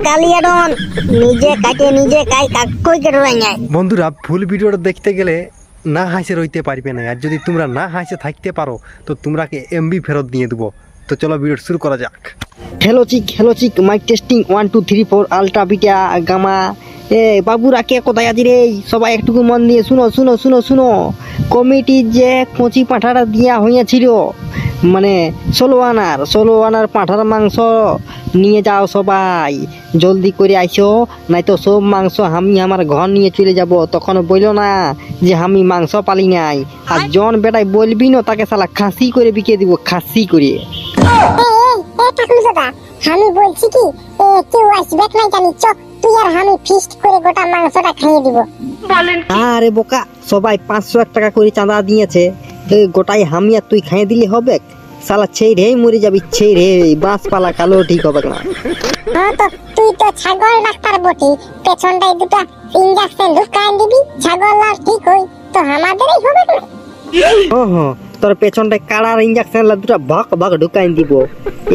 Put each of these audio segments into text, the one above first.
কালিয়া ডন নিজে কাটে নিজে কাই কাকই কেটে যায়। বন্ধুরা ফুল ভিডিওটা দেখতে গেলে না হাসে রইতে পারবে না, আর যদি তোমরা না হাসে থাকতে পারো তো তোমরাকে এমবি ফেরত দিয়ে দেবো। তো চলো ভিডিও শুরু করা যাক। হ্যালো চিক মাইক টেস্টিং 1 2 3 4 আলট্রা বিটা গামা। বাবুরা কে কোথায় আছি রে? সবাই একটুকু মন দিয়ে শুনো। কমিটির যে কচি পাঁঠাটা দেওয়া হয়েছিল, মানে 16 আনার পাঁঠার মাংস নিয়ে যাও সবাই, জলদি করে আইসো, নয়তো সব মাংস আমি আমার ঘর নিয়ে চলে যাব। তখন বললো না যে আমি মাংস পালি নাই, আর জন বেটাই বলবি না তাকে শালা খাসি করে বিকে দিব, খাসি করে। আমি বলছি কি কেউ আসবে নাই জানি, চল তুই আর আমি ফিস্ট করে গোটা মাংসটা খাইয়ে দিব। আরে বোকা, সবাই 500 টাকা করে চাঁদা দিয়েছে, গোটাই আমি আর তুই খাইয়ে দিলে হবে? শালা ছেই রে মরে যাবি, ছেই রে বাঁশ পালা কালো ঠিক হবে না। হ্যাঁ তো তুই তো ছাগল ডাক্তার বটি, পেছনটাই দুটো ইনজেকশন ঢুকাই দিবি, ছাগল আর ঠিক হই তো আমাদেরই হবে না। হ্যাঁ তোর পেছনটায় কাড়ার ইনজেকশন দুটা ভাগ ঢুকাই দিব,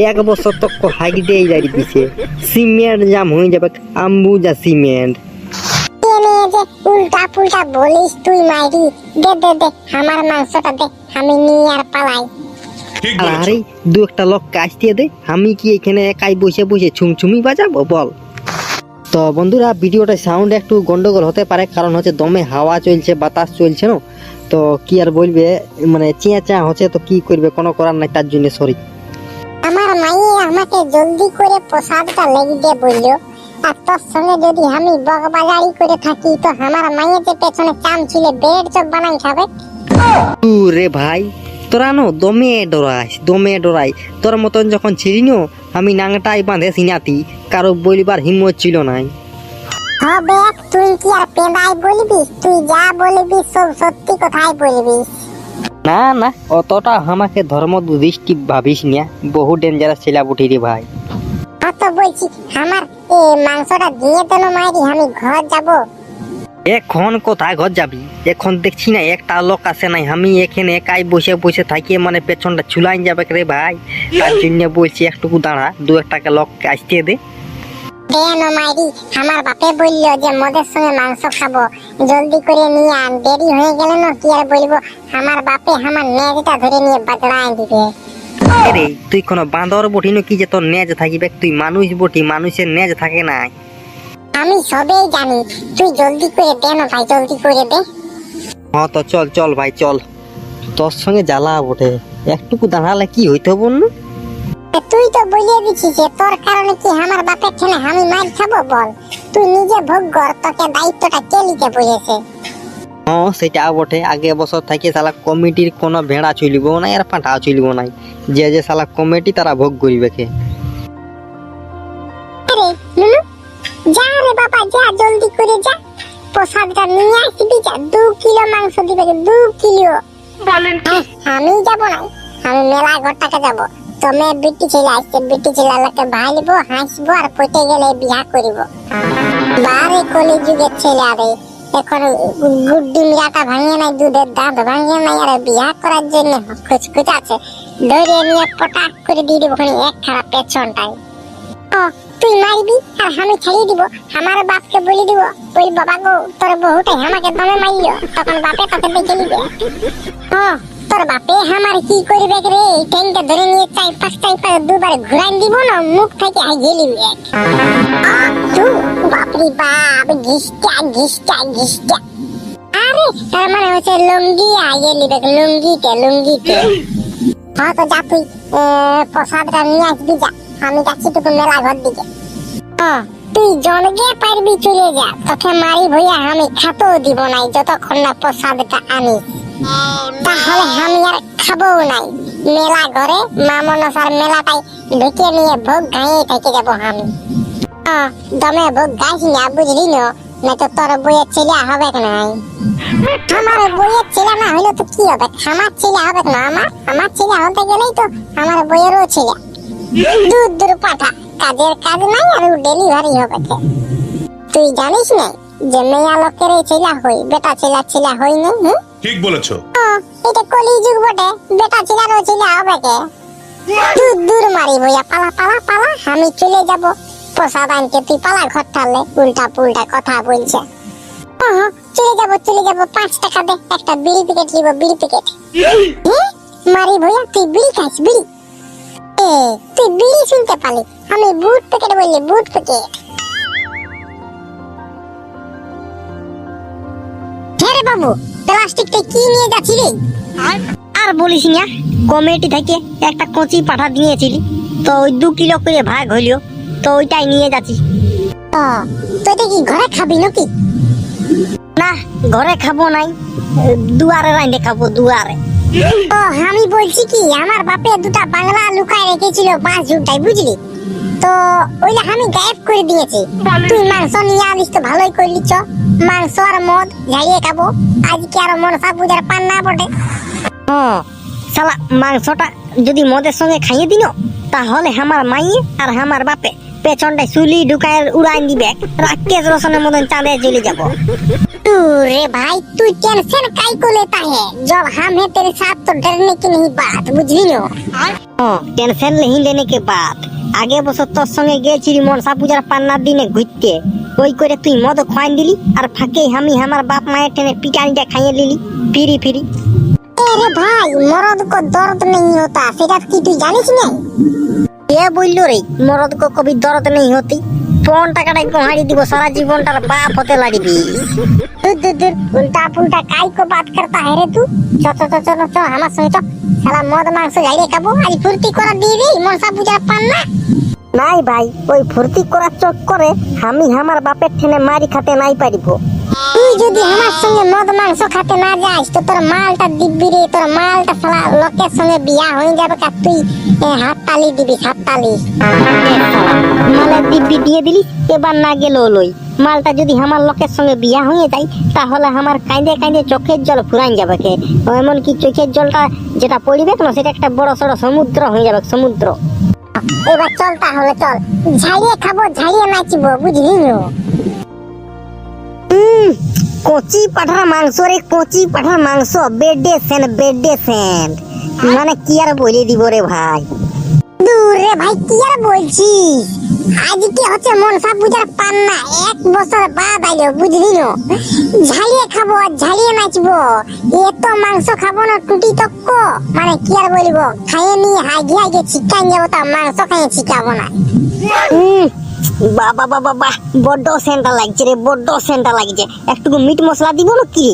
1 বছর তক হাইক দিয়ে যাই দিছে, সিমেন্ট জাম হয়ে যাবে, আম্বুজা সিমেন্ট। যে উল্টা পুল্টা বলিস তুই মাইরি, দে আমার মাংসটা দে, আমি নিয়ে আর পালাই। আরে দু একটা লোক কাজ দিয়ে দে, আমি কি এখানে একাই বসে ছুমছুমি বাজাবো বল? তো বন্ধুরা ভিডিওটা সাউন্ড একটু গন্ডগোল হতে পারে, কারণ হচ্ছে দমে হাওয়া চলছে, বাতাস চলছে না, তো কি আর বলবে, মানে চেঁচা হচ্ছে, তো কি করবে, কোনো করার নাই, তার জন্য সরি। আমার মাইয়ে আমাকে জলদি করে প্রসাদটা লেগে দিয়ে বললো, আর তোর সঙ্গে যদি আমি বকবাজারি করে থাকি তো আমার মাইয়ে যে পেছনে চাম ছিল বেড চপ বানাই খাবে। রে ভাই তোরা নো দমে ডরাই, তোর মতন যখন ছিলি নো আমি নাংটাই বাঁধে সিনাতি, কারো বলিবার হিম্মত ছিল নাই। হবে তুই কি আর পেঁদাই বলবি? তুই যা বলবি সব সত্যি কথাই বলবি। না অতটা আমাকে ধর্ম দৃষ্টি ভাবিস না, বহু ডেঞ্জারাস ছিলা বুটি রে ভাই। তো বলছি আমার মাংসটা দিয়ে দেন মাইরি, আমি ঘর যাব। এখন কোথায় ঘর যাবি? এখন দেখছি না একটা লোক আসে নাই, আমি এখানে একাই বসে থাকি, মানে পেছনটা চুলাই যাবে রে ভাই, তার জন্য বলছি একটুকু দাঁড়া, 2 টাকা লোককে আসতে দে। দেন মাইরি, আমার বাপে বললো যে মদের সঙ্গে মাংস খাবো, জলদি করে নিয়ে আন, দেরি হয়ে গেল না কি আর বলবো, আমার বাপে আমার নেজটা ধরে নিয়ে বাগড়ায় দিবে। রে তুই কোনো বাঁদর বটি নাকি যে তোর নেজ থাকিবে? তুই মানুষ বটি, মানুষের নেজ থাকে না। আমি সবেই জানি, তুই জলদি করে দে না ভাই, জলদি করে দে। হ্যাঁ তো চল ভাই চল, তোর সঙ্গে জ্বালা বটে, একটুকু দাঁড়ালে কি হইতে বলুন? তুই তো বলিয়ে দিছিস যে তোর কারণে কি আমার বাপের ঠেলে আমি মার খাবো বল? তুই নিজে ভোগ কর, তোকে দায়িত্বটা কে নিতে বলেছে? হ্যাঁ সেটা বটে, আগে বছর থেকে শালা কমিটির কোনো ভেড়া চলিব না আর পাঁঠা চলিব নাই, যে শালা কমিটি তারা ভোগ করিবে কে। আরে নুনু যা রে বাবা, যা জলদি করে যা, প্রসাদটা নিয়ে আসবি, যা 2 কিলো মাংস দিবে, 2 কিলো। বলেন আমি যাব না, আমি মেলা ঘরটাকে যাব। তুমি বিটি ছেলে আসছে, বিটি ছেলেকে ভাইলব, হাসবো আর পটে গেলে বিয়া করিব। বারে কলি যুগের ছেলে, আরে এখন গুড্ডি মিরাটা ভাঙিয়ে নাই, দুধের দাঁত ভাঙিয়ে নাই, আর বিয়া করার জন্য খুচখুচ আছে, ধরে নিয়ে পটাক করে দিয়ে দিব ওখানে এক খারাপ পেছনটাই। ও তুই মারবি আর আমি ছেড়ে দিব, আমার বাপকে বলে দিব, বল বাবা গো তোর বহুটাই আমাকে দমে মাইলো, তখন বাপে তোকে দেখে নিবে। তোর বাপে আমার কি করবে রে? ট্যাঙ্কে ধরে নিয়ে 4-5 দুবার ঘুরাই দিব না, মুখ থেকে হাইয়ে নিবে। বাপরে বাপ, ঘিসটা। আরে তার মানে হচ্ছে লুঙ্গি হাইয়ে নিবে, লুঙ্গিতে। হ্যাঁ তো যা তুই প্রসাদটা নিয়ে আসবি, যা আমি যাচ্ছি তোকে মেলা ঘর দিকে। তুই জনগে পারবি চলে যা, তোকে মারি ভইয়া আমি খাতেও দিব নাই যতক্ষণ না প্রসাদটা আনিস, তাহলে আমি আর খাবো নাই। মেলা ঘরে মামনসার মেলাটাই ঢুকে নিয়ে ভোগ গায়ে থেকে যাবো আমি। দমে ভোগ গাইস না, বুঝলি না, তো তোর বইয়ের ছেলে হবে নাই। আমার বইয়ের ছেলে না হইলে তো কি হবে, আমার ছেলে হবে না। আমার ছেলে হতে গেলেই তো আমার বইয়েরও ছেলে, দূর পাঠা, কাজের কাজ নাই আর ডেলিভারি হবে। তুই জানিস না যে মেয়া লোকের ছেলে হই, বেটা ছেলে হই না? ঠিক বলেছো। এটা কলি যুগ বটে, বেটা ছেলেরও ছেলে হবে কে? দূর মারি বইয়া, পালা, আমি চলে যাব। প্রসাদ আনতে তুই পালা ঘর ঠালে উল্টা পুল্টা কথা বলছে। চলে যাবো 5 টাকা দে, একটা বিড়ি প্যাকেট নিব, বিড়ি প্যাকেট। মারি ভইয়া তুই বিড়ি খাস? বিড়ি তুই বিড়ি শুনতে পালি, আমি বুট প্যাকেট বললি, বুট প্যাকেট। হ্যাঁ বাবু, প্লাস্টিকটা কি নিয়ে যাচ্ছি রে? আর বলিস না, কমিটি থেকে একটা কচি পাঠা দিয়েছিলি, তো ওই 2 কিলো করে ভাগ হইলো, তো ওইটাই নিয়ে যাচ্ছি। তুই কি ঘরে খাবি নাকি? না, ঘরে খাবো নাই, দুয়ারে রাইন্দে খাবো, দুয়ারে। আমি বলছি কি, আমার বাপে 2টা বাংলা লুকায় রেখেছিল 5 ঝুটাই, বুঝলি? তো ওইটা আমি গায়েব করে দিয়েছি। তুই মাংস নিয়ে আনিস তো ভালোই করলি। চ মাংস আর মদ ঝাড়িয়ে খাবো আজকে, আর মনসা পূজার পান্না বটে। শালা মাংসটা যদি মদের সঙ্গে খাইয়ে দিন, তাহলে আমার মাইয়ে আর আমার বাপে পেছনটায় চুলি ঢুকায় উড়াই দিবে, রাকেশ রোশনের মতন চাঁদে চলে যাবো। रे भाई तू टेंशन काई को लेता है? जब हम है तेरे साथ तो डरने की नहीं बात, बुझली नो? টেনশন नहीं लेने के बाद আগে বছর তোর সঙ্গে গেছিলি মনসা পূজার পান্নার দিনে ঘুরতে, ওই করে তুই মদ খাইয়ে দিলি, আর ফাঁকে আমি আমার বাপ মায়ের টেনে পিটানিটা খাইয়ে দিলি ফিরি ফিরি। अरे भाई मर्द को दर्द नहीं होता, সেটা কি তুই জানিস না? কে বললো রে মরদ কো কবি দরদ নেই হতি? ফোন টাকাটা গোহাড়ি দিব, সারা জীবনটার বাপ হতে লাগবি। दूर उल्टा पुल्टा काई को बात करता है रे तू? चल हमार संगे तो साला मद मांस ঝাড়িয়ে খাবো, আজ ফুর্তি করা দিয়ে রে মনসা পূজার পান্না। নাই ভাই, ওই ফুর্তি করার চক্করে আমি আমার বাপের ঠেনে মারি খাতে নাই পারিব। তুই যদি আমার সঙ্গে মদ মাংস খেতে না যাস তো তোর মালটা দিব্যি রে, তোর মালটা সালা লোকের সঙ্গে বিয়া হয়ে যাবে, আর তুই হাত তালি দিবি, হাত তালি। মালের দিব্যি দিয়ে দিলি, এবার না গেলেও লই। মালটা যদি আমার লোকের সঙ্গে বিয়া হয়ে যায়, তাহলে আমার কাঁদে কাঁদে চোখের জল ফুরাই যাবে কে। এমনকি চোখের জলটা যেটা পড়বে না, সেটা একটা বড় সড়ো সমুদ্র হয়ে যাবে, সমুদ্র। এবার চল তাহলে, চল ঝাড়িয়ে খাবো, ঝাড়িয়ে নাচবো, বুঝলি নো? কচি পাঠার মাংস রে, কচি পাঠার মাংস, বেডে সেন, বেডে সেন, মানে কি আর বলে দিব রে ভাই। দূর রে ভাই, কি আর বলছিস? আজকে হচ্ছে মনসা পূজার পান্না, 1 বছর বাদ আইলো, বুঝলি নো? ঝালিয়ে খাবো আর ঝালিয়ে নাচবো, এত মাংস খাবো না টুটি তক্ক, মানে কি আর বলবো, খাইয়ে নিয়ে হাগে হাগে চিকান যাবো, তা মাংস খাইয়ে চিকাবো না। বাবা বাবা বাহ, বড্ড সেন্টা লাগছে রে, বড্ড সেন্টা লাগছে। একটু মিট মশলা দিব না কি?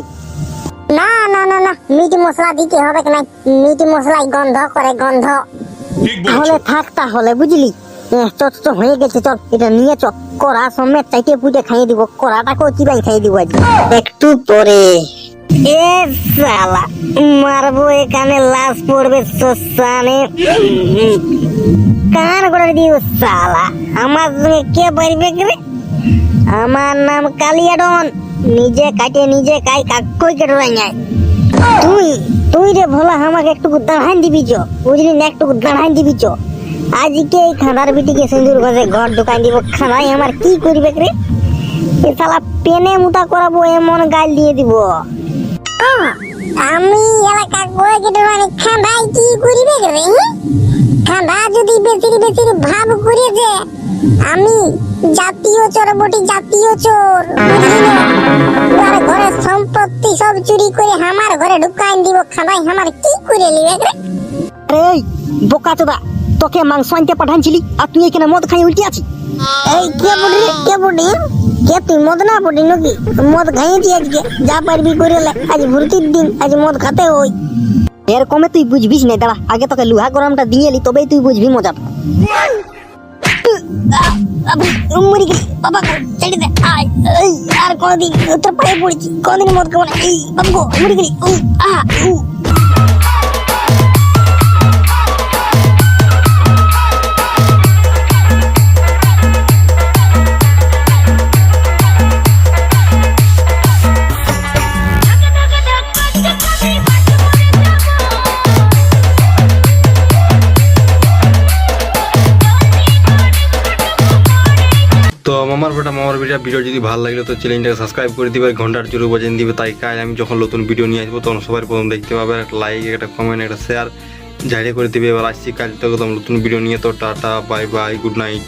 না না না না, মিট মশলা দিতে হবে না, মিট মশলাই গন্ধ করে, গন্ধ। তাহলে থাক, তাহলে বুঝলি। তো হয়ে গেছে, চল এটা নিয়ে চল, কড়া সমেত চাইতে পুজো খাইয়ে দিব, কড়াটাকেও চিবাই খাইয়ে দিব আজ একটু পরে। এ শালা মারবো, এখানে লাশ পড়বে শ্মশানে, কান করে দিব শালা। আমার সঙ্গে কে পারবে রে? আমার নাম কালিয়াডন, নিজে কাটে নিজে খাই, কাকই কেটে যায়। তুই রে ভোলা আমাকে একটু দাঁড়ান দিবি চ, বুঝলি না, একটু দাঁড়ান দিবি চ। আজকে এই খানার বিটিকে সিঁদুর ঘষে ঘর ঢুকাই দিব, খানাই আমার কি করবে রে? এ শালা পেনে মুতা করাবো, এমন গাল দিয়ে দিব। আমি এলাকা কয়ে কেটে মানে খান্দাই কি করিবে রে? খান্দা যদি বেশি বেশি ভাব করে যে আমি জাতীয় চোর বটি, জাতীয় চোর, বুঝলি না? আর ঘরে সম্পত্তি সব চুরি করে আমার ঘরে ঢুকাই দিব, খান্দাই আমার কি করে লিবে রে? এই বোকা চোদা, তোকে মাংস আনতে পাঠানছিলি আর তুই এখানে মদ খাই উল্টে আছিস। এই কে বলি রে, কে বলি? কে তুই মদ না বলি নাকি? মদ খাইয়েছি আজকে, যা পারবি করে লে, আজ ভর্তির দিন, আজ মদ খাতে হই। এরকমে তুই বুঝবিস না, দাঁড়া আগে তোকে লোহা গরমটা দিয়ে এলি, তবেই তুই বুঝবি মজাটা। মরি গেলি বাবা, ছেড়ে দে, আর কোনদিন তোর পায়ে পড়েছি, কোনদিন মদ খাবো না। এই বাবু মরি গেলি। তো মামার বেটা ভিডিও যদি ভালো লাগলো তো চ্যানেলটাকে সাবস্ক্রাইব করে দিবে, ঘন্টার জোরে বাজিয়ে দিবে, তাই কাজ আমি যখন নতুন ভিডিও নিয়ে আসবো তখন সবার প্রথম দেখতে পাবে। একটা লাইক, একটা কমেন্ট, একটা শেয়ার ঝাড়িয়ে করে দিবে। এবার আসছি কাল থেকে নতুন ভিডিও নিয়ে। তো tata, bye bye, good night.